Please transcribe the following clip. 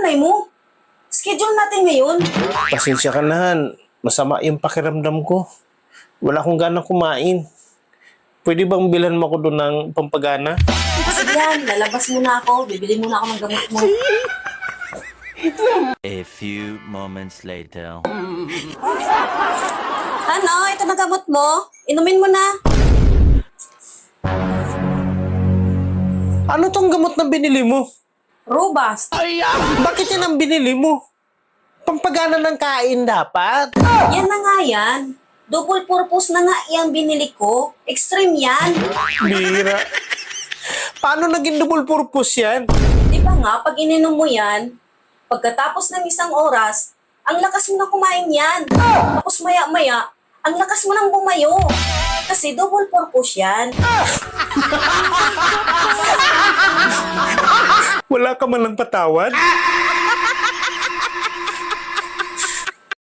nanay mo? Schedule natin ngayon. Pasensya ka na, Han. Masama yung pakiramdam ko. Wala akong ganang kumain. Pwede bang bilhan mo ako doon ng pampagana? Sige yan, lalabas muna ako. Bibili muna ako ng gamot mo. A few moments later. Ano? Ito na gamot mo. Inumin mo na. Ano tong gamot na binili mo? Robust. Bakit yan ang binili mo? Pampagana ng kain dapat. Yan na nga yan. Double purpose na nga yung binili ko. Extreme yan. Bira. Paano naging double purpose yan? Di ba nga, pag ininom mo yan, pagkatapos ng isang oras, ang lakas mo na kumain yan. Tapos maya-maya, ang lakas mo nang bumayo. Kasi double purpose yan. Wala ka man lang patawad?